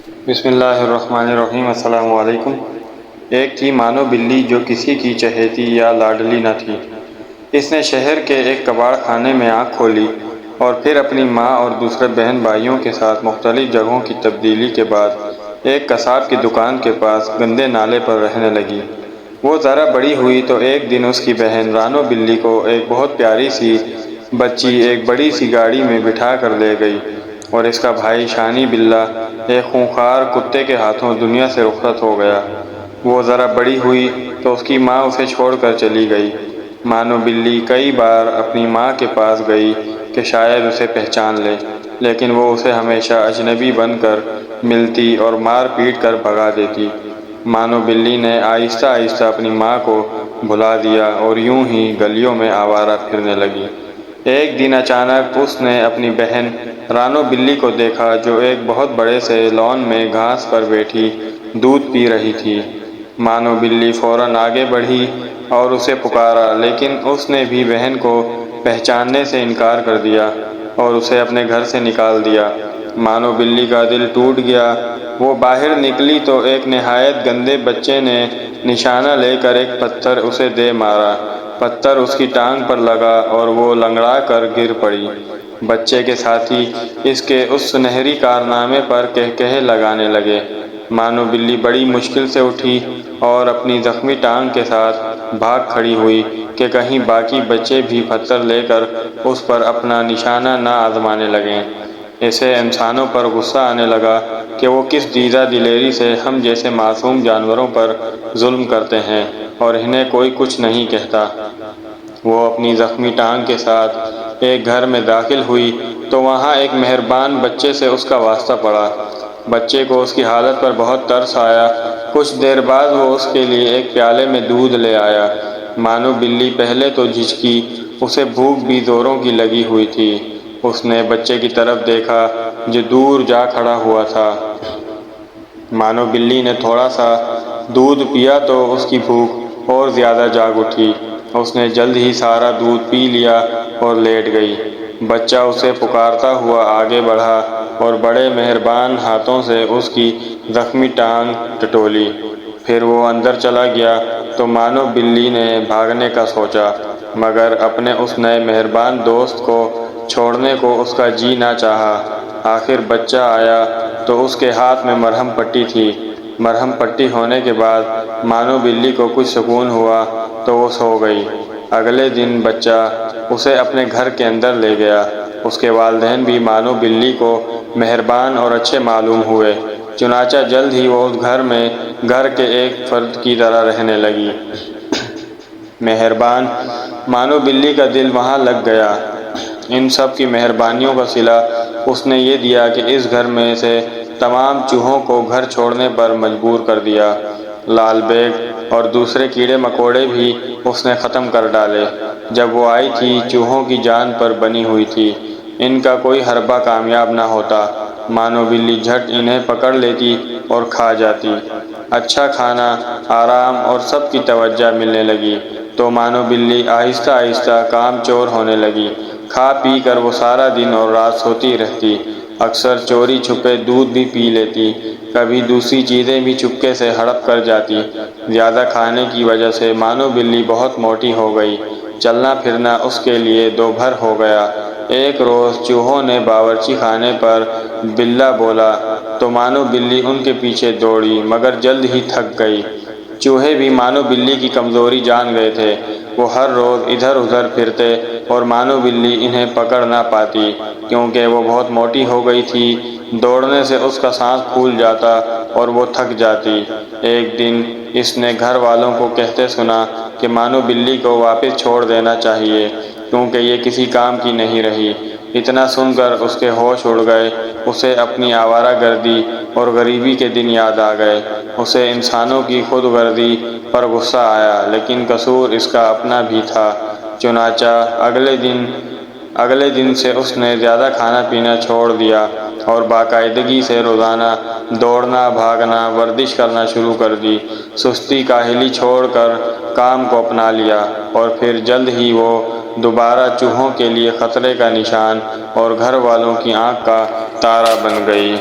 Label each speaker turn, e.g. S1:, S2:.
S1: بسم اللہ الرحمن الرحیم۔ السلام علیکم۔ ایک تھی مانو بلی جو کسی کی چہیتی یا لاڈلی نہ تھی۔ اس نے شہر کے ایک کباڑ خانے میں آنکھ کھولی اور پھر اپنی ماں اور دوسرے بہن بھائیوں کے ساتھ مختلف جگہوں کی تبدیلی کے بعد ایک قصاب کی دکان کے پاس گندے نالے پر رہنے لگی۔ وہ ذرا بڑی ہوئی تو ایک دن اس کی بہن رانو بلی کو ایک بہت پیاری سی بچی ایک بڑی سی گاڑی میں بٹھا کر لے گئی اور اس کا بھائی شانی بلہ ایک خونخوار کتے کے ہاتھوں دنیا سے رخصت ہو گیا۔ وہ ذرا بڑی ہوئی تو اس کی ماں اسے چھوڑ کر چلی گئی۔ مانو بلی کئی بار اپنی ماں کے پاس گئی کہ شاید اسے پہچان لے، لیکن وہ اسے ہمیشہ اجنبی بن کر ملتی اور مار پیٹ کر بھگا دیتی۔ مانو بلی نے آہستہ آہستہ اپنی ماں کو بھلا دیا اور یوں ہی گلیوں میں آوارہ پھرنے لگی۔ ایک دن اچانک اس نے اپنی بہن رانو بلی کو دیکھا جو ایک بہت بڑے سے لان میں گھاس پر بیٹھی دودھ پی رہی تھی۔ مانو بلی فوراً آگے بڑھی اور اسے پکارا، لیکن اس نے بھی بہن کو پہچاننے سے انکار کر دیا اور اسے اپنے گھر سے نکال دیا۔ مانو بلی کا دل ٹوٹ گیا۔ وہ باہر نکلی تو ایک نہایت گندے بچے نے نشانہ لے کر ایک پتھر اسے دے مارا۔ پتھر اس کی ٹانگ پر لگا اور وہ لنگڑا کر گر پڑی۔ بچے کے ساتھی اس کے اس سنہری کارنامے پر کہکہے لگانے لگے۔ مانو بلی بڑی مشکل سے اٹھی اور اپنی زخمی ٹانگ کے ساتھ بھاگ کھڑی ہوئی کہ کہیں باقی بچے بھی پتھر لے کر اس پر اپنا نشانہ نہ آزمانے لگیں۔ اسے انسانوں پر غصہ آنے لگا کہ وہ کس دیدہ دلیری سے ہم جیسے معصوم جانوروں پر ظلم کرتے ہیں اور انہیں کوئی کچھ نہیں کہتا۔ وہ اپنی زخمی ٹانگ کے ساتھ ایک گھر میں داخل ہوئی تو وہاں ایک مہربان بچے سے اس کا واسطہ پڑا۔ بچے کو اس کی حالت پر بہت ترس آیا۔ کچھ دیر بعد وہ اس کے لیے ایک پیالے میں دودھ لے آیا۔ مانو بلی پہلے تو جھجکی، اسے بھوک بھی زوروں کی لگی ہوئی تھی۔ اس نے بچے کی طرف دیکھا جو دور جا کھڑا ہوا تھا۔ مانو بلی نے تھوڑا سا دودھ پیا تو اس کی بھوک اور زیادہ جاگ اٹھی۔ اس نے جلد ہی سارا دودھ پی لیا اور لیٹ گئی۔ بچہ اسے پکارتا ہوا آگے بڑھا اور بڑے مہربان ہاتھوں سے اس کی زخمی ٹانگ ٹٹولی۔ پھر وہ اندر چلا گیا تو مانو بلی نے بھاگنے کا سوچا، مگر اپنے اس نئے مہربان دوست کو چھوڑنے کو اس کا جی نہ چاہا۔ آخر بچہ آیا تو اس کے ہاتھ میں مرہم پٹی تھی۔ مرہم پٹی ہونے کے بعد مانو بلی کو کچھ سکون ہوا تو وہ سو گئی۔ اگلے دن بچہ اسے اپنے گھر کے اندر لے گیا۔ اس کے والدین بھی مانو بلی کو مہربان اور اچھے معلوم ہوئے، چنانچہ جلد ہی وہ اس گھر میں گھر کے ایک فرد کی طرح رہنے لگی۔ مہربان مانو بلی کا دل وہاں لگ گیا۔ ان سب کی مہربانیوں کا صلہ اس نے یہ دیا کہ اس گھر میں سے تمام چوہوں کو گھر چھوڑنے پر مجبور کر دیا۔ لال بیگ اور دوسرے کیڑے مکوڑے بھی اس نے ختم کر ڈالے۔ جب وہ آئی تھی چوہوں کی جان پر بنی ہوئی تھی، ان کا کوئی حربہ کامیاب نہ ہوتا۔ مانو بلی جھٹ انہیں پکڑ لیتی اور کھا جاتی۔ اچھا کھانا، آرام اور سب کی توجہ ملنے لگی تو مانو بلی آہستہ آہستہ کام چور ہونے لگی۔ کھا پی کر وہ سارا دن اور رات سوتی رہتی۔ اکثر چوری چھپے دودھ بھی پی لیتی، کبھی دوسری چیزیں بھی چپکے سے ہڑپ کر جاتی۔ زیادہ کھانے کی وجہ سے مانو بلی بہت موٹی ہو گئی۔ چلنا پھرنا اس کے لیے دوبھر ہو گیا۔ ایک روز چوہوں نے باورچی خانے پر بلہ بولا تو مانو بلی ان کے پیچھے دوڑی، مگر جلد ہی تھک گئی۔ چوہے بھی مانو بلی کی کمزوری جان گئے تھے۔ وہ ہر روز ادھر ادھر پھرتے اور مانو بلی انہیں پکڑ نہ پاتی کیونکہ وہ بہت موٹی ہو گئی تھی۔ دوڑنے سے اس کا سانس پھول جاتا اور وہ تھک جاتی۔ ایک دن اس نے گھر والوں کو کہتے سنا کہ مانو بلی کو واپس چھوڑ دینا چاہیے کیونکہ یہ کسی کام کی نہیں رہی۔ اتنا سن کر اس کے ہوش اڑ گئے۔ اسے اپنی آوارہ گردی اور غریبی کے دن یاد آ گئے۔ اسے انسانوں کی خود غرضی پر غصہ آیا، لیکن قصور اس کا اپنا بھی تھا۔ چنانچہ اگلے دن سے اس نے زیادہ کھانا پینا چھوڑ دیا اور باقاعدگی سے روزانہ دوڑنا، بھاگنا، ورزش کرنا شروع کر دی۔ سستی کاہلی چھوڑ کر کام کو اپنا لیا اور پھر جلد ہی وہ دوبارہ چوہوں کے لیے خطرے کا نشان اور گھر والوں کی آنکھ کا تارا بن گئی۔